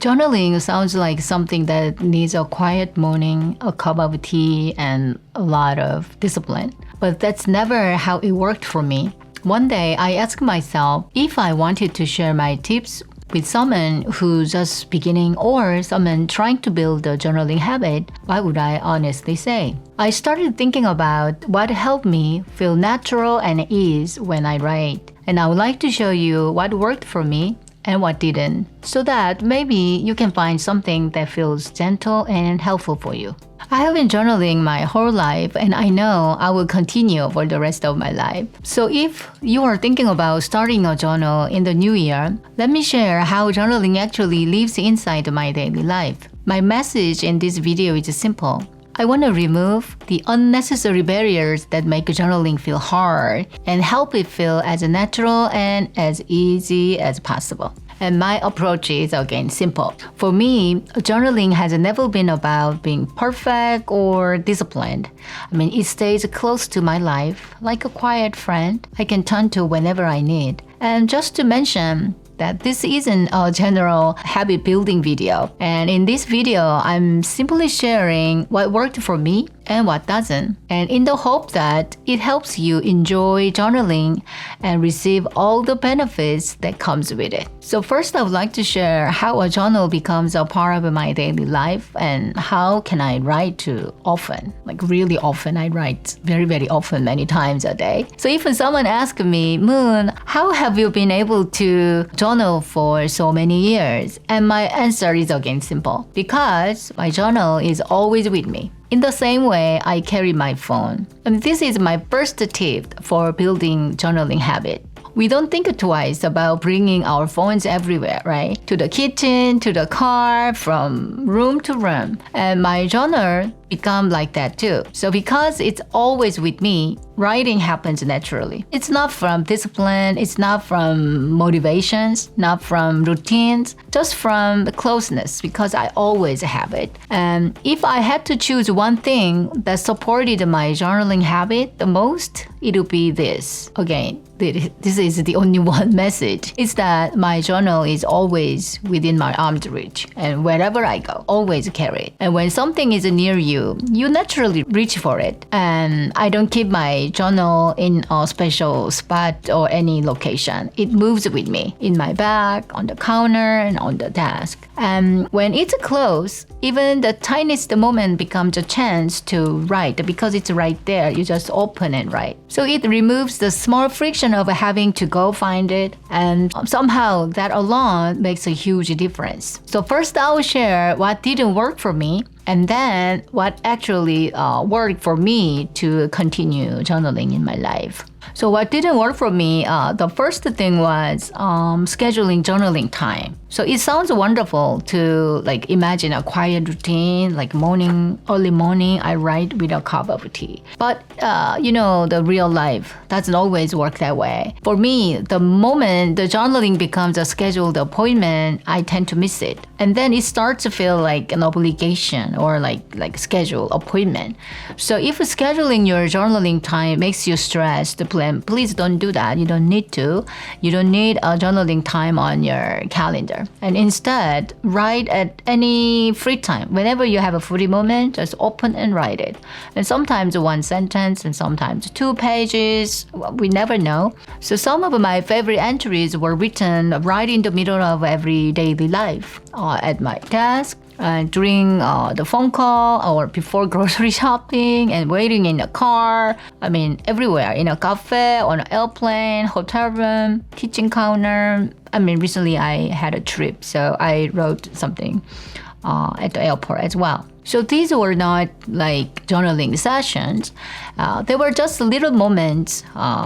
Journaling sounds like something that needs a quiet morning, a cup of tea, and a lot of discipline. But that's never how it worked for me. One day, I asked myself if I wanted to share my tips with someone who's just beginning or someone trying to build a journaling habit, what would I honestly say? I started thinking about what helped me feel natural and at ease when I write. And I would like to show you what worked for me and what didn't, so that maybe you can find something that feels gentle and helpful for you. I have been journaling my whole life and I know I will continue for the rest of my life. So if you are thinking about starting a journal in the new year, let me share how journaling actually lives inside my daily life. My message in this video is simple. I want to remove the unnecessary barriers that make journaling feel hard and help it feel as natural and as easy as possible. And my approach is, again, simple. For me, journaling has never been about being perfect or disciplined. It stays close to my life, like a quiet friend I can turn to whenever I need. And just to mention that this isn't a general habit building video. And in this video, I'm simply sharing what worked for me and what doesn't. And in the hope that it helps you enjoy journaling and receive all the benefits that comes with it. So first, I would like to share how a journal becomes a part of my daily life and how can I write too often. Like really often, I write very, very often, many times a day. So if someone asks me, Moon, how have you been able to journal for so many years? And my answer is again simple. Because my journal is always with me. In the same way, I carry my phone. And this is my first tip for building journaling habit. We don't think twice about bringing our phones everywhere, right? To the kitchen, to the car, from room to room. And my journal become like that too. So because it's always with me, writing happens naturally. It's not from discipline, it's not from motivations, not from routines, just from the closeness because I always have it. And if I had to choose one thing that supported my journaling habit the most, it would be this. Again, this is the only one message. It's that my journal is always within my arm's reach. And wherever I go, always carry it. And when something is near you naturally reach for it. And I don't keep my journal in a special spot or any location. It moves with me in my bag, on the counter, and on the desk. And when it's close, even the tiniest moment becomes a chance to write because it's right there. You just open and write. So it removes the small friction of having to go find it. And somehow that alone makes a huge difference. So first I'll share what didn't work for me. And then what actually worked for me to continue journaling in my life. So what didn't work for me, the first thing was scheduling journaling time. So it sounds wonderful to imagine a quiet routine, like early morning, I write with a cup of tea. But the real life doesn't always work that way. For me, the moment the journaling becomes a scheduled appointment, I tend to miss it. And then it starts to feel like an obligation or like scheduled appointment. So if scheduling your journaling time makes you stressed, please don't do that. You don't need to. You don't need a journaling time on your calendar. And instead, write at any free time. Whenever you have a free moment, just open and write it. And sometimes one sentence and sometimes 2 pages. We never know. So some of my favorite entries were written right in the middle of every daily life. At my desk, during the phone call or before grocery shopping and waiting in a car. Everywhere, in a cafe, on an airplane, hotel room, kitchen counter. Recently I had a trip, so I wrote something at the airport as well. So these were not like journaling sessions. They were just little moments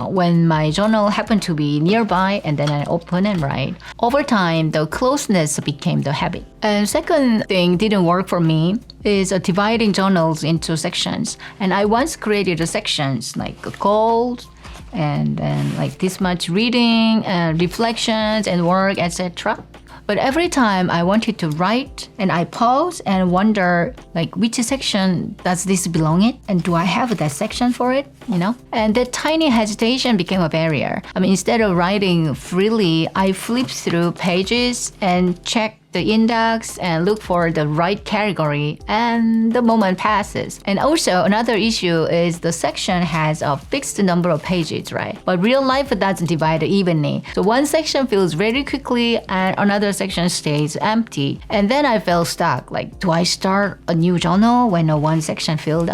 when my journal happened to be nearby and then I open and write. Over time, the closeness became the habit. And second thing didn't work for me is dividing journals into sections. And I once created sections like goals, and then like this much reading and reflections and work, etc. But every time I wanted to write and I pause and wonder which section does this belong in and do I have that section for it, And that tiny hesitation became a barrier. Instead of writing freely, I flipped through pages and checked the index and look for the right category, and the moment passes. And also another issue is the section has a fixed number of pages, right? But real life doesn't divide evenly. So one section fills very quickly and another section stays empty. And then I felt stuck. Like, do I start a new journal when one section filled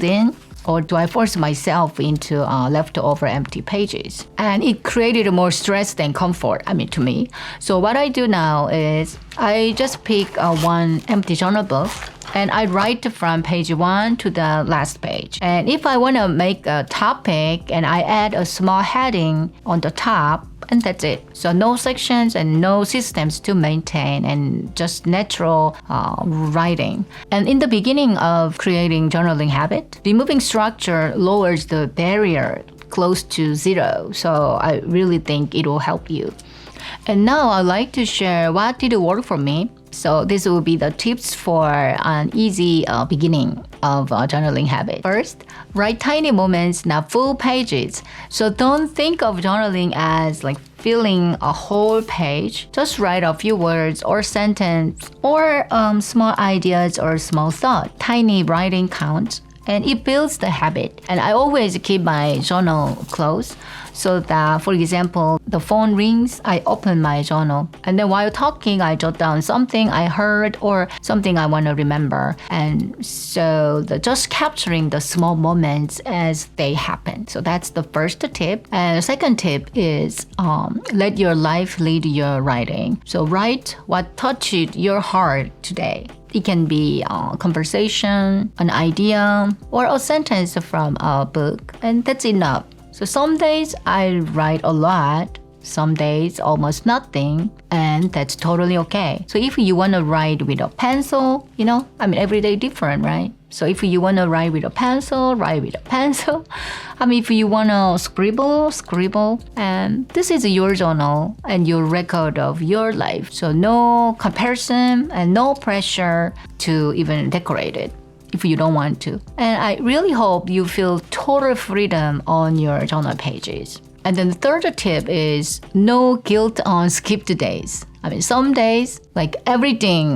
in? Or do I force myself into leftover empty pages? And it created more stress than comfort, to me. So what I do now is I just pick one empty journal book and I write from page 1 to the last page. And if I want to make a topic and I add a small heading on the top, and that's it. So no sections and no systems to maintain and just natural writing. And in the beginning of creating journaling habit, removing structure lowers the barrier close to zero. So I really think it will help you. And now I'd like to share what did work for me. So this will be the tips for an easy beginning of journaling habit. First, write tiny moments, not full pages. So don't think of journaling as like filling a whole page. Just write a few words or sentence or small ideas or small thought. Tiny writing counts. And it builds the habit. And I always keep my journal close so that, for example, the phone rings, I open my journal. And then while talking, I jot down something I heard or something I want to remember. And so just capturing the small moments as they happen. So that's the first tip. And the second tip is let your life lead your writing. So write what touched your heart today. It can be a conversation, an idea, or a sentence from a book, and that's enough. So some days I write a lot, some days almost nothing, and that's totally okay. So if you want to write with a pencil, every day different, right? So if you want to write with a pencil, write with a pencil. If you want to scribble. And this is your journal and your record of your life. So no comparison and no pressure to even decorate it if you don't want to. And I really hope you feel total freedom on your journal pages. And then the third tip is no guilt on skipped days. Some days, like everything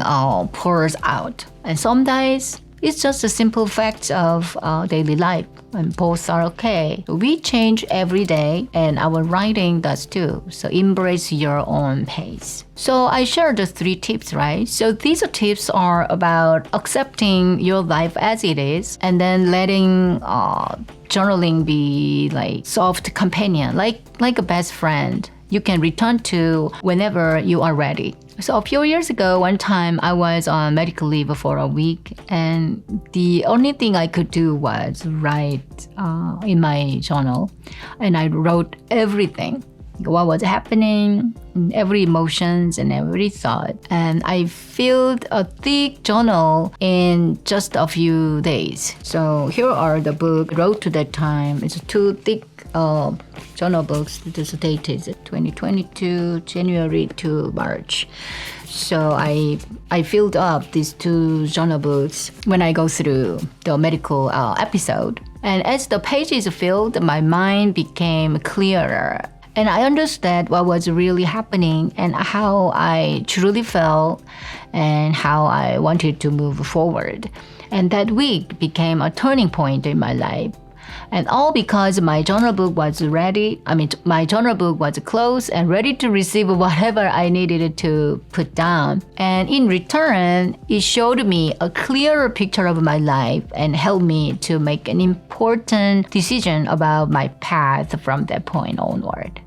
pours out. And some days, it's just a simple fact of daily life, and both are okay. We change every day, and our writing does too. So embrace your own pace. So I shared the 3 tips, right? So these tips are about accepting your life as it is, and then letting journaling be like soft companion, like a best friend you can return to whenever you are ready. So a few years ago, one time I was on medical leave for a week, and the only thing I could do was write in my journal. And I wrote everything, what was happening, every emotions and every thought. And I filled a thick journal in just a few days. So here are the book I wrote to that time. It's 2 thick journal books. This date is 2022, January to March. So I filled up these 2 journal books when I go through the medical episode. And as the pages filled, my mind became clearer. And I understood what was really happening and how I truly felt and how I wanted to move forward. And that week became a turning point in my life. And all because my journal book was ready. My journal book was closed and ready to receive whatever I needed to put down. And in return, it showed me a clearer picture of my life and helped me to make an important decision about my path from that point onward.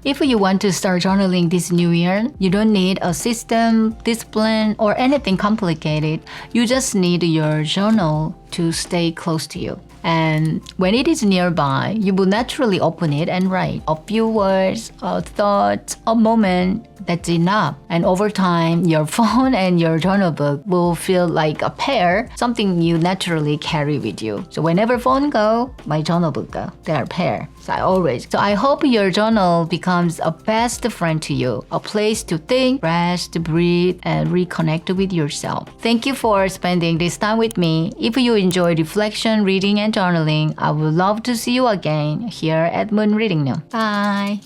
If you want to start journaling this new year, you don't need a system, discipline, or anything complicated. You just need your journal to stay close to you. And when it is nearby, you will naturally open it and write a few words, a thought, a moment. That's enough. And over time, your phone and your journal book will feel like a pair, something you naturally carry with you. So whenever phone go, my journal book go. They are a pair. So I hope your journal becomes a best friend to you, a place to think, rest, breathe, and reconnect with yourself. Thank you for spending this time with me. If you enjoy reflection, reading, and journaling, I would love to see you again here at Moon Reading Room. Bye!